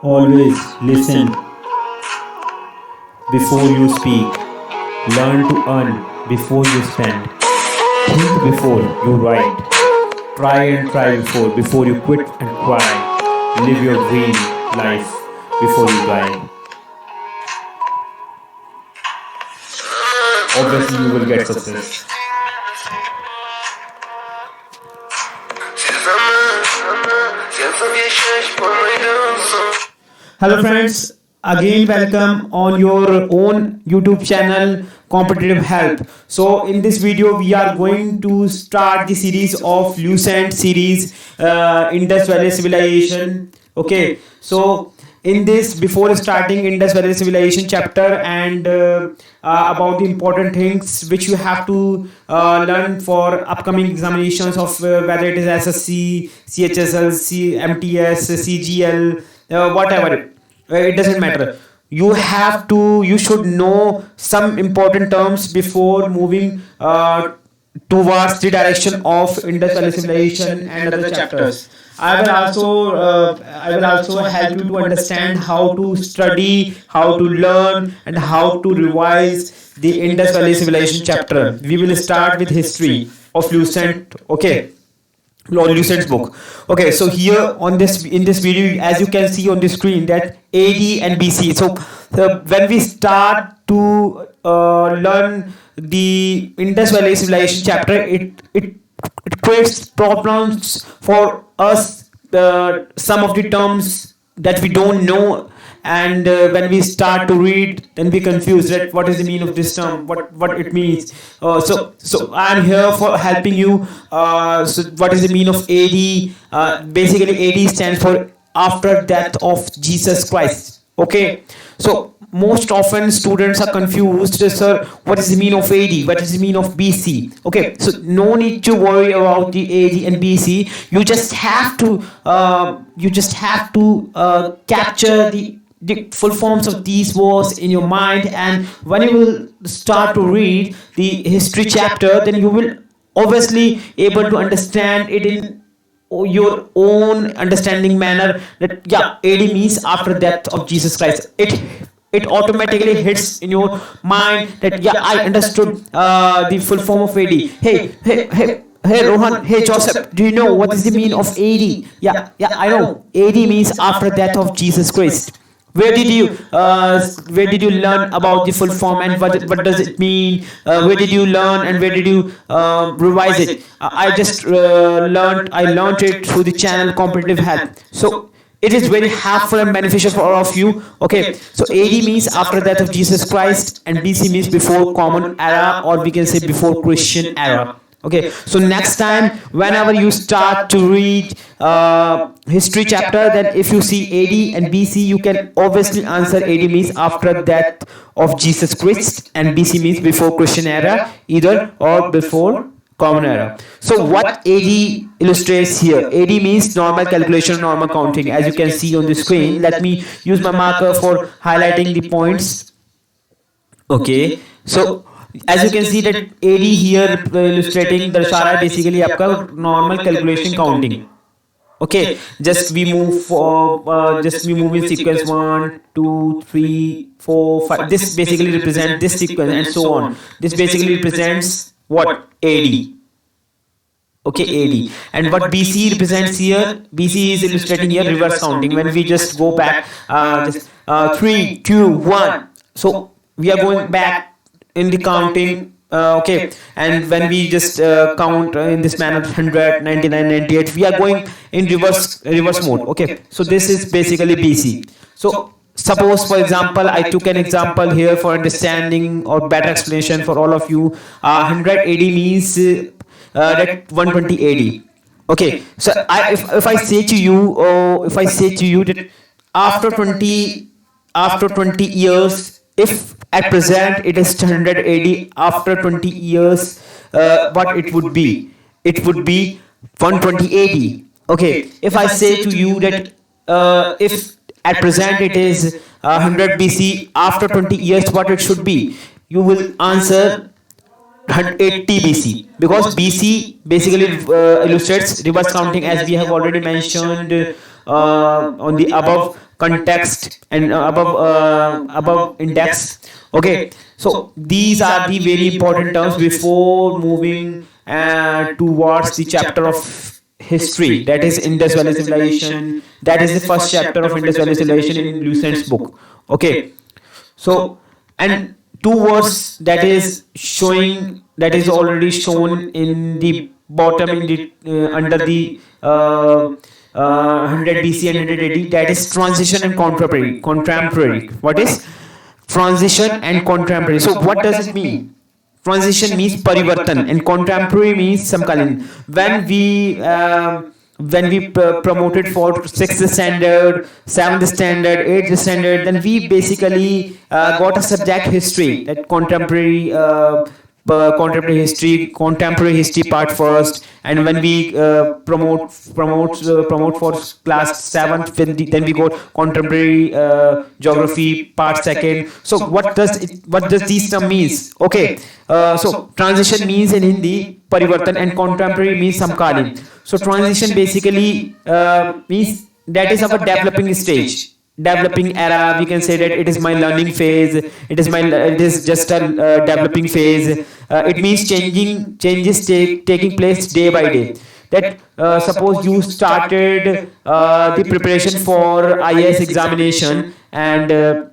Always listen before you speak. Learn to earn before you spend. Think before you write. Try and try before you quit and cry. Live your dream life before you die. Obviously, you will get success. Hello friends, again welcome on your own YouTube channel Competitive Help. So in this video we are going to start the series of Lucent series, Indus Valley Civilization. Okay, so in this, before starting Indus Valley Civilization chapter and about the important things which you have to learn for upcoming examinations of whether it is SSC, CHSL, MTS, CGL, whatever, it doesn't matter. You should know some important terms before moving towards the direction of Indus Valley Civilization and other chapters. I will also help you to understand how to study, how to learn, and how to revise the Indus Valley Civilization chapter. We will start with history of Lucent. Okay, Lucent's book. Okay, so here on this in this video, as you can see on the screen, that AD and BC. So when we start to learn the Indus Valley Civilization chapter, it creates problems for us. Some of the terms that we don't know, and when we start to read, then we confuse that what is the meaning of this term, what it means. So I'm here for helping you. So what is the meaning of AD? Basically, AD stands for after death of Jesus Christ. Okay, so most often students are confused, sir, what is the meaning of AD, what is the meaning of BC? Okay, so no need to worry about the AD and BC. You just have to capture the full forms of these words in your mind, and when you will start to read the history chapter, then you will obviously able to understand it in your own understanding manner, that yeah, AD means after death of Jesus Christ. It automatically hits in your mind that yeah, I understood the full form of AD. Hey Rohan, hey Joseph, do you know what is the meaning of AD? Yeah, I know. AD means after death of Jesus Christ. Where did you learn about the full form, and what does it mean? Where did you learn, and where did you revise it? I learned it through the channel Competitive Help. So it is very helpful and beneficial for all of you. Okay, so AD means after death of Jesus Christ, and BC means before Common Era, or we can say before Christian Era. Okay, so next time whenever you start to read history chapter, then if you see AD and BC, you can obviously answer AD means after death of Jesus Christ, and BC means before Christian Era, either or before Common Era. So what AD illustrates here? AD means normal calculation, normal counting, as you can see on the screen. Let me use my marker for highlighting the points. Okay, so as you can see that AD here illustrating the Shara basically आपका normal calculation counting. Okay, just we move in sequence 1, 2, 3, 4, 5. This basically represents this sequence and so on. This basically represents what? AD. Okay, AD. And what BC represents here? BC is illustrating here reverse counting. When we just go back, 3, 2, 1. So we are going back in the counting. Okay, and when we just count in this manner 100, 99, 98, we are going in reverse mode. Okay, so this is basically BC. So suppose, for example, I took an example here for understanding or better explanation for all of you. 100 AD means that 120 AD. Okay, so if I say to you that after 20 years, if at present it is 100 AD, after 20 years, what it would be? It would be 120 AD. Okay, if I say to you that if at present it is 100 BC, after 20 years, what it should be? You will answer 180 BC, because BC basically illustrates reverse counting, as we have already mentioned on the above context, and above index. Okay, so these are the very important terms before moving towards the chapter of history, that is Indus Valley Civilization. That is the first chapter of Indus Valley Civilization in Lucent's book. Okay, so, and two words that is showing, that is already shown in the bottom, in the under the 100 BC and 100 AD, that is transition and contemporary. What is transition and contemporary? So what does it mean? Transition means parivartan and contemporary means samkalin. When we promoted for sixth standard, seventh standard, eighth standard, then we basically got a subject history, that contemporary history part first. And when we promote for class 7th, then we got contemporary geography part second. So what does these term means? Okay, so transition means in Hindi parivartan and contemporary means samkalin. So transition basically means that is our developing stage, developing era. We can say that it is my learning phase, it is just a developing phase. It means changes taking place day by day. That suppose you started the preparation for IAS examination, and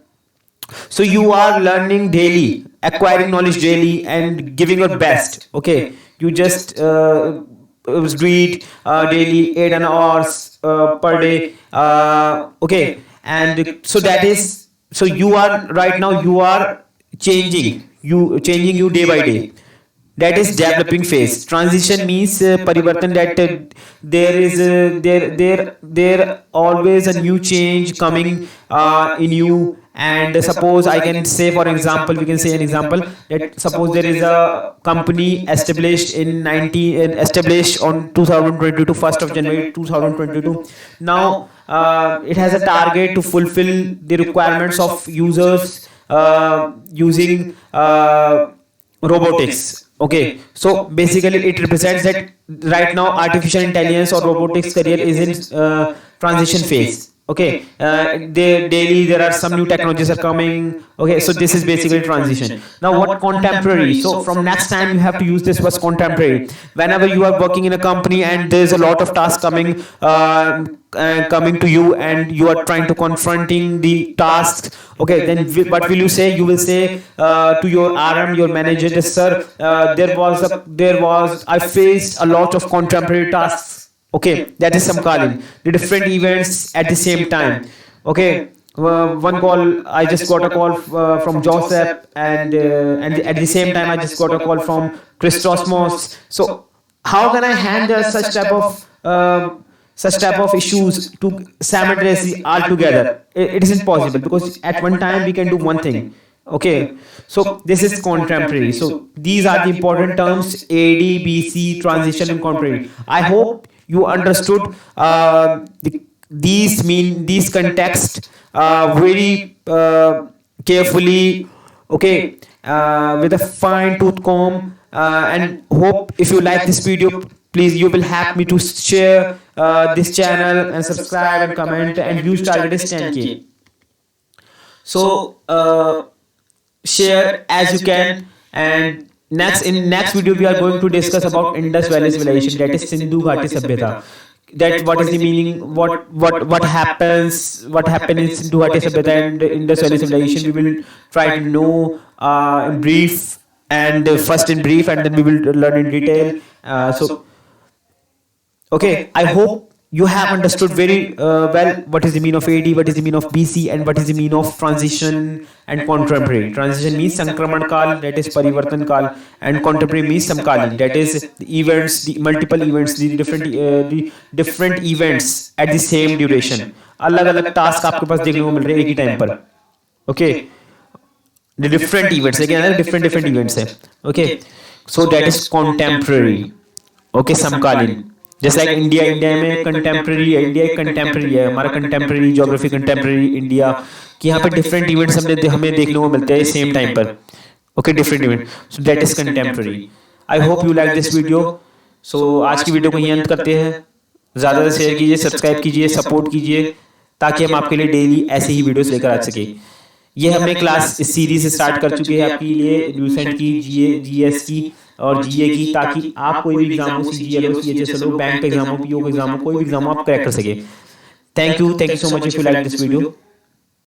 so you are learning daily, acquiring knowledge daily and giving your best. Okay, you just read daily 8 hours per day. Okay, and so that is, so you are right now, you are changing you day by day. That is developing phase. Transition means parivartan, that there is there always a new change coming in you. And suppose I can say, for example, we can say an example, that suppose there is a company established established on 2022, 1st of January 2022. Now it has a target to fulfill the requirements of users using robotics. Okay, so basically it represents that right now artificial intelligence or robotics career is in transition phase. Okay, daily there are some new technologies are coming. Okay, so this is basically transition. Now what contemporary? So from next time you have to use this word contemporary whenever you are working in a company and there's a lot of tasks coming coming to you, and you are trying to confronting the tasks. Okay, then what will you say? You will say to your RM, your manager, that, sir, I faced a lot of contemporary tasks. Okay, that is samkalin, the different events at the same time. Okay, one call, I just got a call from Joseph, and at the same time I just got a call from Christosmos. So how can I handle such type of issues to simultaneously all together? It isn't possible, because at one time we can do one thing. Okay, so this is contemporary. So these are the important terms: AD, BC, transition, and contemporary. I hope you understood these context very carefully. Okay, with a fine tooth comb, and hope if you like this video, please you will help me to share this channel and subscribe and comment, and views target is 10K. So share as you can. And next video we are going to discuss about Indus Valley Civilization, that is Sindhu Ghati Sabhyata. That what is the meaning, what happens in Sindhu Ghati Sabhyata and Indus Valley Civilization. We will try to know in brief, and first in brief, and then we will learn in detail. So okay, I hope you have understood very well what is the meaning of AD, what is the meaning of BC, and what is the meaning of transition and contemporary. Transition means Sankraman Kal, that is Parivartan Kal, and contemporary means Samkalin, that is the events, the multiple events, the different events at the same duration. अलग-अलग task आपके पास देखने को मिल रहे हैं एक ही time पर. Okay, the different events, again different events है. Okay, so that is contemporary. Okay, Samkalin. जैसे लाइक इंडिया में कंटेम्प्रेरी है, इंडिया एक कंटेम्प्रेरी है, हमारा कंटेम्प्रेरी ज्योग्राफी, कंटेम्प्रेरी इंडिया, कि यहाँ पे डिफरेंट इवेंट्स हमें देखने को मिलते हैं सेम टाइम पर. Okay, different event, so that is contemporary. I hope you like this video. सो आज की वीडियो को यहीं अंत करते हैं. ज़्यादा से शेयर कीजिए, सब्सक्राइब कीजिए, सपोर्ट कीजिए. ताकि हम आपके लिए डेली ऐसे ही वीडियोस लेकर आ सके। ये हमने क्लास इस सीरीज स्टार्ट कर चुके हैं आपके लिए ल्यूसेंट की, जीएस की और जीए की, ताकि आप कोई भी एग्जाम हो, सीजीएल हो, सीएचएसएल हो, बैंक का एग्जाम हो, पीओ का एग्जाम हो, कोई भी एग्जाम हो, आप क्रैक कर सके। Thank you so much if you like this video.